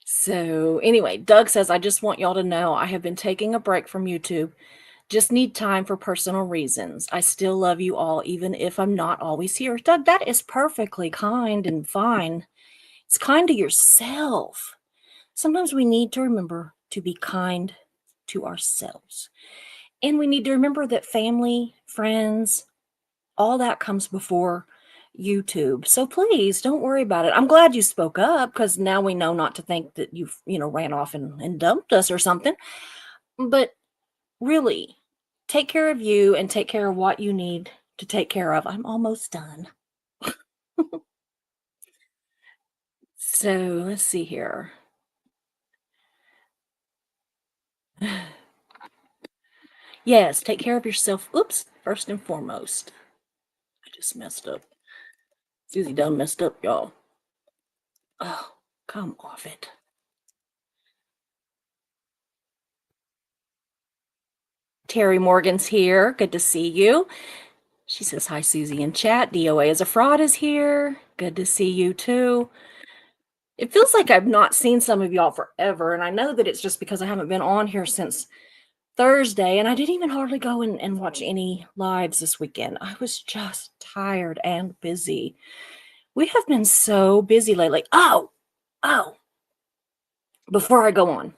So, anyway, Doug says, I just want y'all to know I have been taking a break from YouTube. Just need time for personal reasons. I still love you all, even if I'm not always here. Doug, that is perfectly kind and fine. It's kind to yourself. Sometimes we need to remember to be kind to ourselves. And we need to remember that family, friends, all that comes before YouTube. So please don't worry about it. I'm glad you spoke up because now we know not to think that you've, ran off and dumped us or something. But really, take care of you and take care of what you need to take care of. I'm almost done. So let's see here. Yes, take care of yourself. Oops, first and foremost. I just messed up. Susie done messed up, y'all. Oh, come off it. Terry Morgan's here. Good to see you. She says, hi, Susie, in chat. DOA is a fraud is here. Good to see you, too. It feels like I've not seen some of y'all forever, and I know that it's just because I haven't been on here since Thursday, and I didn't even hardly go and watch any lives this weekend. I was just tired and busy. We have been so busy lately. Oh, before I go on,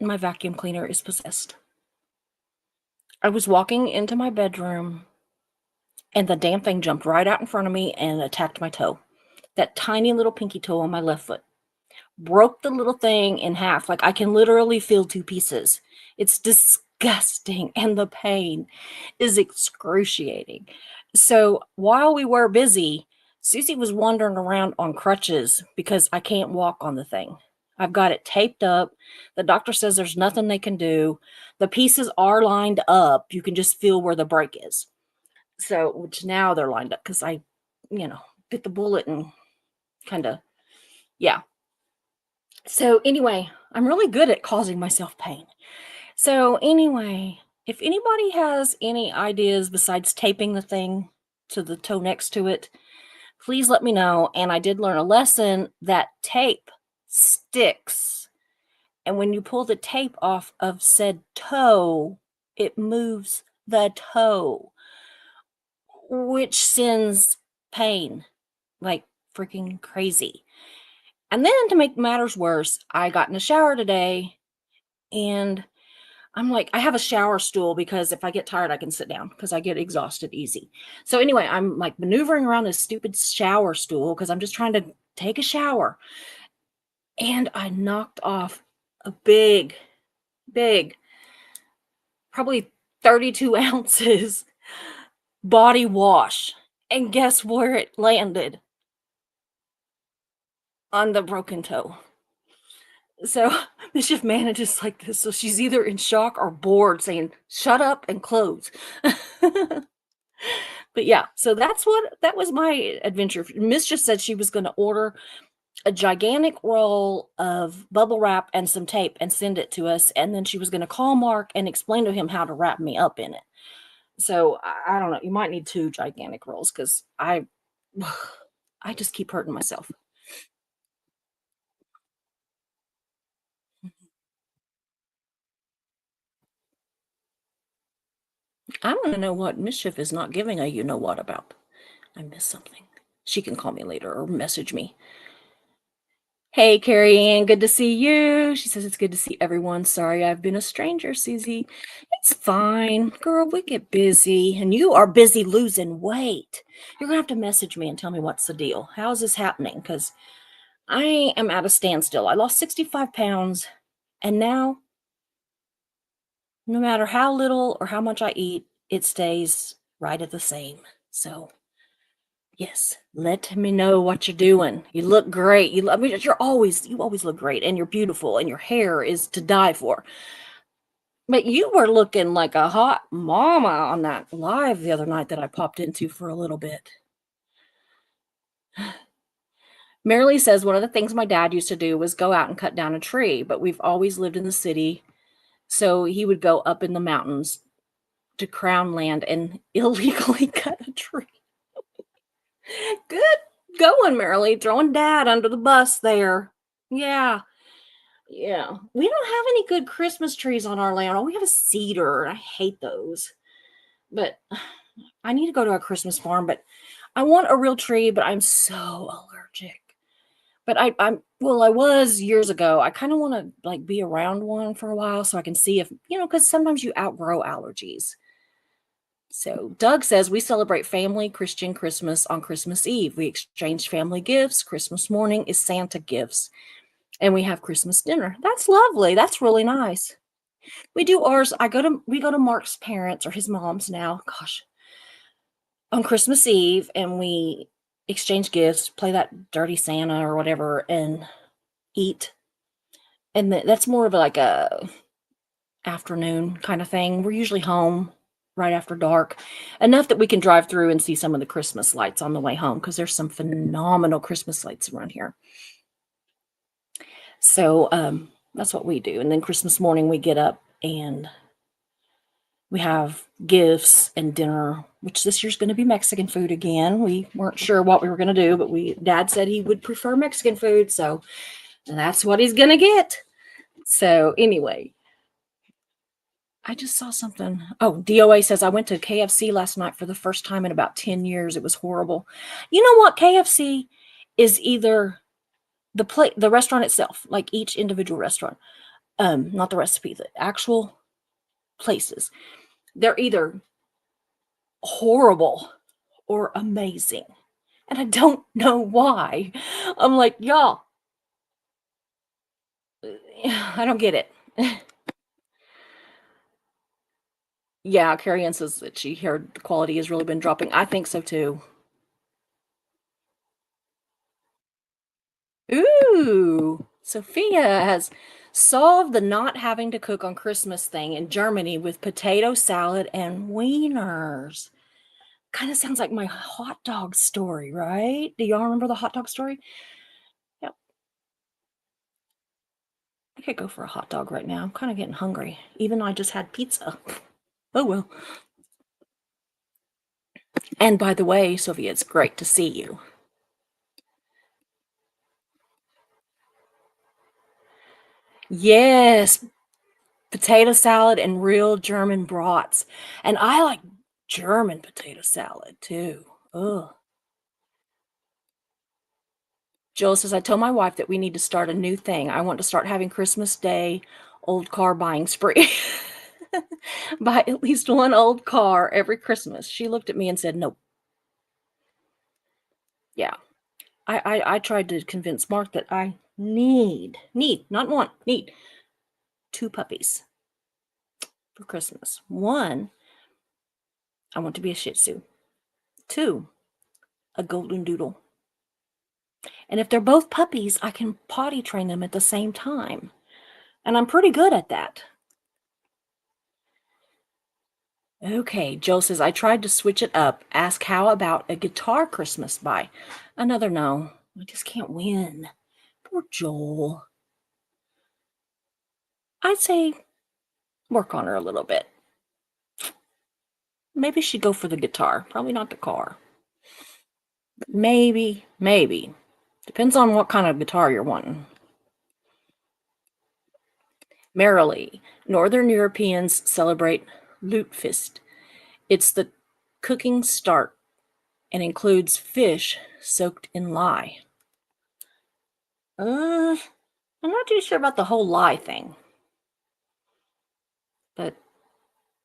my vacuum cleaner is possessed. I was walking into my bedroom and the damn thing jumped right out in front of me and attacked my toe. That tiny little pinky toe on my left foot. Broke the little thing in half. Like I can literally feel two pieces. It's disgusting and the pain is excruciating. So while we were busy, Susie was wandering around on crutches because I can't walk on the thing. I've got it taped up. The doctor says there's nothing they can do. The pieces are lined up. You can just feel where the break is. So, which now they're lined up because I, bit the bullet and kind of, yeah. So, anyway, I'm really good at causing myself pain. So, anyway, if anybody has any ideas besides taping the thing to the toe next to it, please let me know. And I did learn a lesson that tape sticks. And when you pull the tape off of said toe, it moves the toe, which sends pain like freaking crazy. And then to make matters worse, I got in the shower today and I'm like, I have a shower stool because if I get tired, I can sit down because I get exhausted easy. So anyway, I'm like maneuvering around this stupid shower stool because I'm just trying to take a shower. And I knocked off a big, probably 32 ounces body wash. And guess where it landed? On the broken toe. So Mischief manages like this. So she's either in shock or bored, saying, shut up and close. But yeah, so that was my adventure. Mischief said she was going to order a gigantic roll of bubble wrap and some tape and send it to us. And then she was going to call Mark and explain to him how to wrap me up in it. So I don't know. You might need 2 gigantic rolls because I just keep hurting myself. I want to know what Mischief is not giving a you know what about. I missed something. She can call me later or message me. Hey, Carrie Ann, good to see you. She says it's good to see everyone. Sorry, I've been a stranger, Susie. It's fine. Girl, we get busy, and you are busy losing weight. You're going to have to message me and tell me what's the deal. How is this happening? Because I am at a standstill. I lost 65 pounds, and now, no matter how little or how much I eat, it stays right at the same. So yes, let me know what you're doing. You look great. You always look great, and you're beautiful, and your hair is to die for. But you were looking like a hot mama on that live the other night that I popped into for a little bit. Marilee says one of the things my dad used to do was go out and cut down a tree, but we've always lived in the city, so he would go up in the mountains to Crown Land and illegally cut a tree. Good going, Marilee, throwing dad under the bus there. Yeah, yeah. We don't have any good Christmas trees on our land. All we have is cedar, and I hate those. But I need to go to a Christmas farm, but I want a real tree, but I'm so allergic. But I was years ago. I kind of want to like be around one for a while so I can see if, because sometimes you outgrow allergies. So Doug says we celebrate family Christian Christmas on Christmas Eve. We exchange family gifts. Christmas morning is Santa gifts, and we have Christmas dinner. That's lovely. That's really nice. We do ours. We go to Mark's parents or his mom's now. Gosh, on Christmas Eve, and we exchange gifts, play that dirty Santa or whatever, and eat. And that's more of like a afternoon kind of thing. We're usually home right after dark, enough that we can drive through and see some of the Christmas lights on the way home because there's some phenomenal Christmas lights around here. So that's what we do. And then Christmas morning we get up and we have gifts and dinner, which this year's going to be Mexican food again. We weren't sure what we were going to do, but Dad said he would prefer Mexican food, so that's what he's going to get. So anyway, I just saw something. Oh, DOA says I went to KFC last night for the first time in about 10 years. It was horrible. You know what? KFC is either the restaurant itself, like each individual restaurant, not the recipe, the actual places. They're either horrible or amazing. And I don't know why. I'm like, y'all, I don't get it. Yeah, Carrie Ann says that she heard the quality has really been dropping. I think so too. Ooh, Sophia has solved the not having to cook on Christmas thing in Germany with potato salad and wieners. Kind of sounds like my hot dog story, right? Do y'all remember the hot dog story? Yep. I could go for a hot dog right now. I'm kind of getting hungry, even though I just had pizza. Oh well. And by the way, Sophia, it's great to see you. Yes, potato salad and real German brats. And I like German potato salad too. Ugh. Jill says, I told my wife that we need to start a new thing. I want to start having Christmas Day old car buying spree. Buy at least one old car every Christmas. She looked at me and said, nope. Yeah. I tried to convince Mark that I not one, need 2 puppies for Christmas. 1, I want to be a Shih Tzu. 2, a Golden Doodle. And if they're both puppies, I can potty train them at the same time. And I'm pretty good at that. Okay, Joe says, I tried to switch it up. Ask how about a guitar Christmas buy? Another no. I just can't win. Poor Joel. I'd say work on her a little bit. Maybe she'd go for the guitar. Probably not the car. But maybe. Depends on what kind of guitar you're wanting. Merrily, Northern Europeans celebrate Lutfist. It's the cooking start and includes fish soaked in lye. I'm not too sure about the whole lye thing. But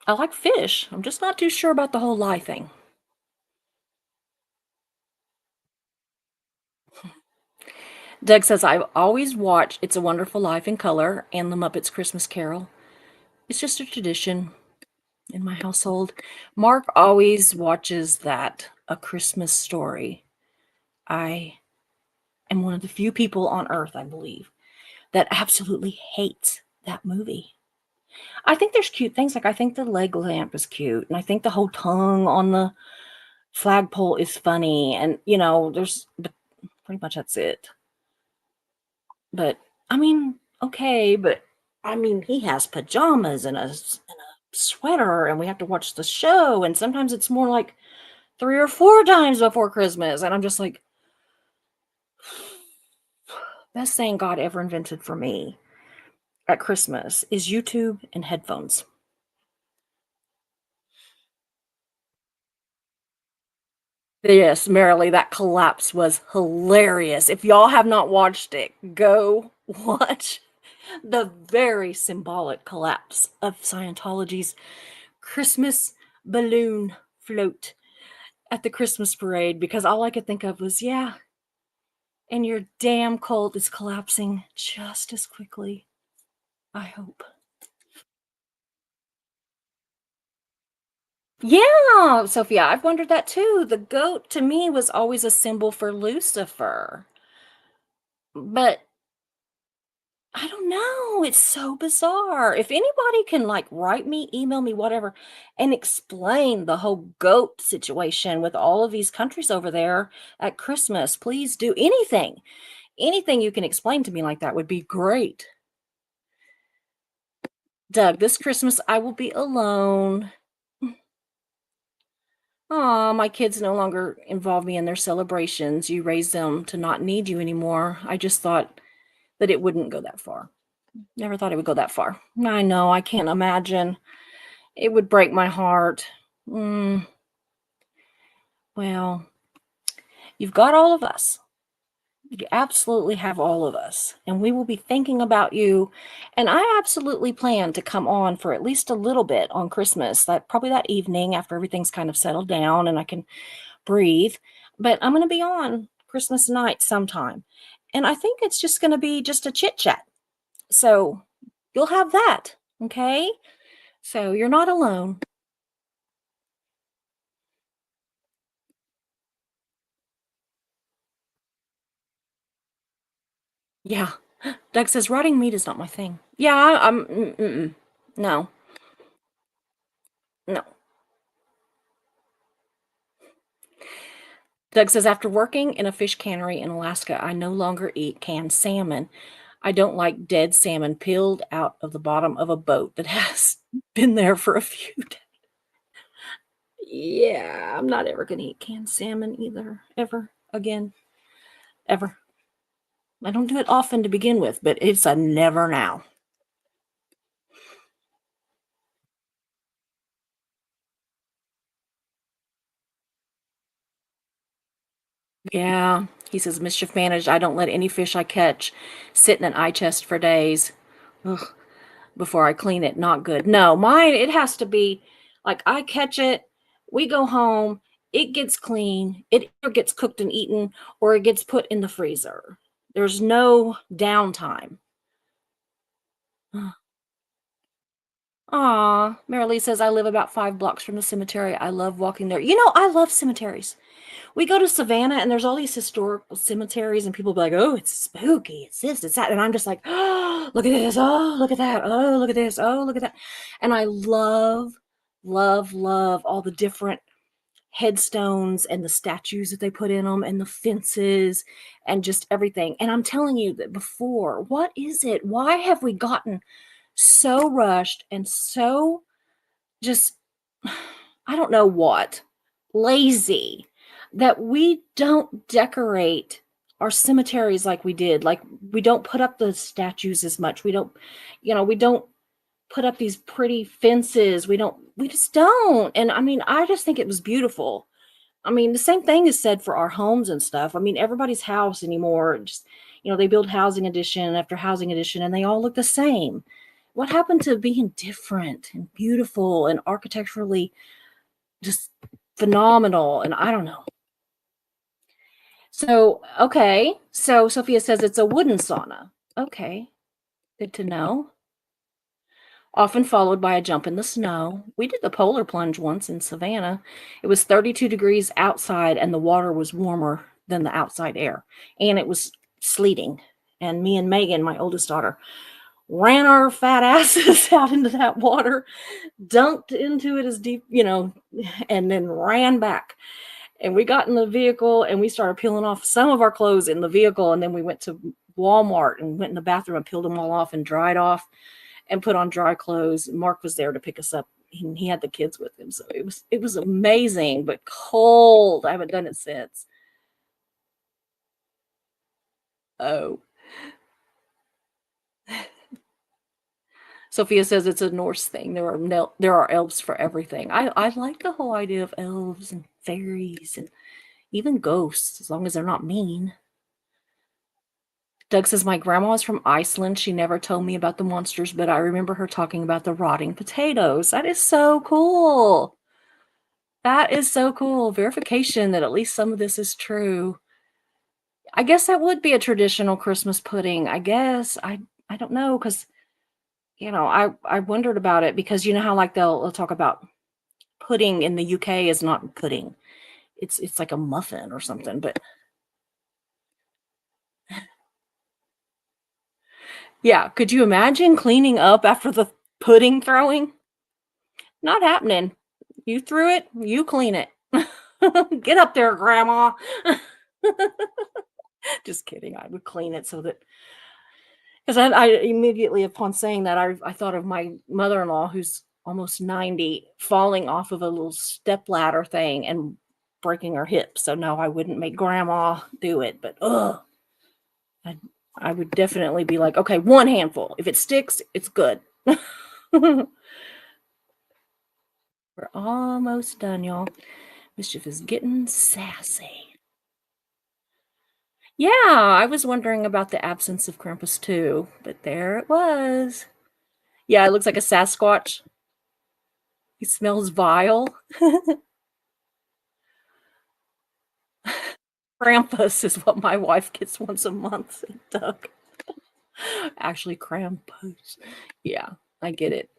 I like fish. I'm just not too sure about the whole lye thing. Doug says, I've always watched It's a Wonderful Life in color and The Muppets Christmas Carol. It's just a tradition in my household. Mark always watches that, A Christmas Story. I am one of the few people on earth, I believe, that absolutely hates that movie. I think there's cute things. Like I think the leg lamp is cute, and I think the whole tongue on the flagpole is funny, and but pretty much that's it. But I mean, okay, but I mean, he has pajamas and a sweater and we have to watch the show. And sometimes it's more like 3 or 4 times before Christmas. And I'm just like, best thing God ever invented for me at Christmas is YouTube and headphones. Yes, Marilee, that collapse was hilarious. If y'all have not watched it, go watch the very symbolic collapse of Scientology's Christmas balloon float at the Christmas parade, because all I could think of was, yeah, and your damn cult is collapsing just as quickly, I hope. Yeah, Sophia, I've wondered that too. The goat to me was always a symbol for Lucifer. But I don't know. It's so bizarre. If anybody can like write me, email me, whatever, and explain the whole goat situation with all of these countries over there at Christmas, please do anything. Anything you can explain to me like that would be great. Doug, this Christmas I will be alone. Aw, my kids no longer involve me in their celebrations. You raised them to not need you anymore. I just thought that it wouldn't go that far. Never thought it would go that far. I know, I can't imagine. It would break my heart. Mm, well, you've got all of us. You absolutely have all of us. And we will be thinking about you. And I absolutely plan to come on for at least a little bit on Christmas, that probably that evening after everything's kind of settled down and I can breathe. But I'm going to be on Christmas night sometime. And I think it's just going to be just a chit chat. So you'll have that. Okay. So you're not alone. Yeah. Doug says rotting meat is not my thing. Yeah, no, no. Doug says after working in a fish cannery in Alaska, I no longer eat canned salmon. I don't like dead salmon peeled out of the bottom of a boat that has been there for a few days. Yeah, I'm not ever gonna eat canned salmon either, ever again, ever. I don't do it often to begin with, but it's a never now. Yeah, he says mischief managed. I don't let any fish I catch sit in an eye chest for days. Ugh, before I clean it. Not good. No, mine, it has to be like I catch it, we go home, it gets clean, it either gets cooked and eaten or it gets put in the freezer. There's no downtime. Aw, Marilee says, I live about 5 blocks from the cemetery. I love walking there. You know, I love cemeteries. We go to Savannah and there's all these historical cemeteries and people be like, oh, it's spooky. It's this, it's that. And I'm just like, oh, look at this. Oh, look at that. Oh, look at this. Oh, look at that. And I love, love, love all the different headstones and the statues that they put in them and the fences and just everything. And I'm telling you that before, what is it? Why have we gotten so rushed and so just, I don't know what, lazy, that we don't decorate our cemeteries like we did. Like we don't put up the statues as much. We don't, we don't put up these pretty fences. We just don't. And I mean, I just think it was beautiful. I mean, the same thing is said for our homes and stuff. I mean, everybody's house anymore, just, they build housing edition after housing edition and they all look the same. What happened to being different and beautiful and architecturally just phenomenal? And I don't know. So, okay. So Sophia says it's a wooden sauna. Okay. Good to know. Often followed by a jump in the snow. We did the polar plunge once in Savannah. It was 32 degrees outside and the water was warmer than the outside air. And it was sleeting. And me and Megan, my oldest daughter, ran our fat asses out into that water, dunked into it as deep, and then ran back. And we got in the vehicle and we started peeling off some of our clothes in the vehicle. And then we went to Walmart and went in the bathroom and peeled them all off and dried off and put on dry clothes. Mark was there to pick us up and he had the kids with him. So it was amazing, but cold. I haven't done it since. Oh. Sophia says it's a Norse thing. There are elves for everything. I like the whole idea of elves and fairies and even ghosts, as long as they're not mean. Doug says, my grandma is from Iceland. She never told me about the monsters, but I remember her talking about the rotting potatoes. That is so cool. That is so cool. Verification that at least some of this is true. I guess that would be a traditional Christmas pudding. I guess. I don't know, because I wondered about it, because you know how like they'll talk about pudding in the UK is not pudding. It's like a muffin or something, but yeah, could you imagine cleaning up after the pudding throwing? Not happening. You threw it, you clean it. Get up there, grandma. Just kidding. I would clean it so that, because I immediately upon saying that I thought of my mother-in-law who's almost 90 falling off of a little step ladder thing and breaking her hip. So no, I wouldn't make grandma do it, but I I would definitely be like, okay, one handful. If it sticks, it's good. We're almost done, y'all. Mischief is getting sassy. Yeah, I was wondering about the absence of Krampus too, but there it was. Yeah, it looks like a Sasquatch. He smells vile. Krampus is what my wife gets once a month, said Doug. Actually, Krampus. Yeah, I get it.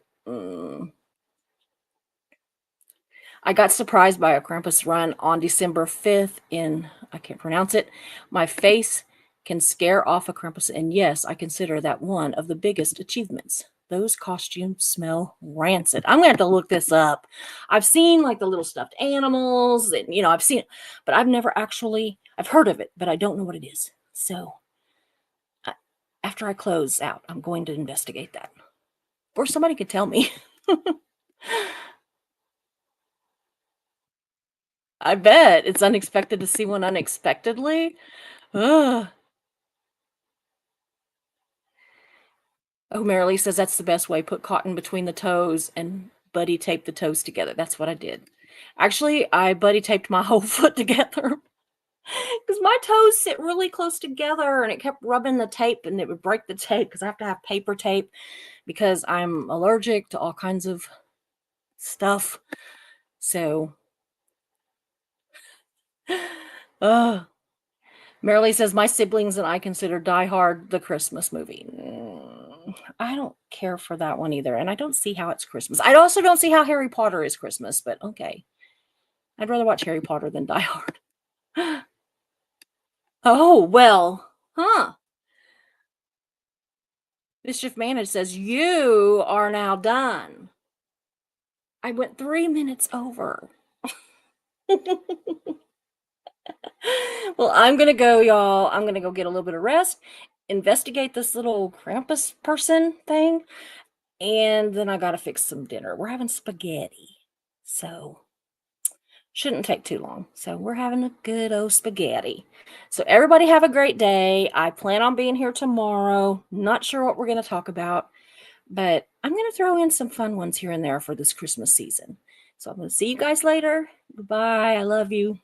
I got surprised by a Krampus run on December 5th in, I can't pronounce it. My face can scare off a Krampus, and yes, I consider that one of the biggest achievements. Those costumes smell rancid. I'm gonna have to look this up. I've seen like the little stuffed animals, and I've seen it, but I've heard of it, but I don't know what it is. So after I close out, I'm going to investigate that. Or somebody could tell me. I bet it's unexpected to see one unexpectedly. Ugh. Oh, Marilee says that's the best way. Put cotton between the toes and buddy tape the toes together. That's what I did. Actually, I buddy taped my whole foot together because my toes sit really close together, and it kept rubbing the tape, and it would break the tape because I have to have paper tape because I'm allergic to all kinds of stuff. So, Marilee says, my siblings and I consider Die Hard the Christmas movie. I don't care for that one either. And I don't see how it's Christmas. I also don't see how Harry Potter is Christmas, but okay. I'd rather watch Harry Potter than Die Hard. Oh, well, huh. Mischief Managed says, you are now done. I went 3 minutes over. Well, I'm going to go, y'all. I'm going to go get a little bit of rest, investigate this little Krampus person thing, and then I got to fix some dinner. We're having spaghetti, so shouldn't take too long. So we're having a good old spaghetti. So everybody have a great day. I plan on being here tomorrow. Not sure what we're going to talk about, but I'm going to throw in some fun ones here and there for this Christmas season. So I'm going to see you guys later. Goodbye. I love you.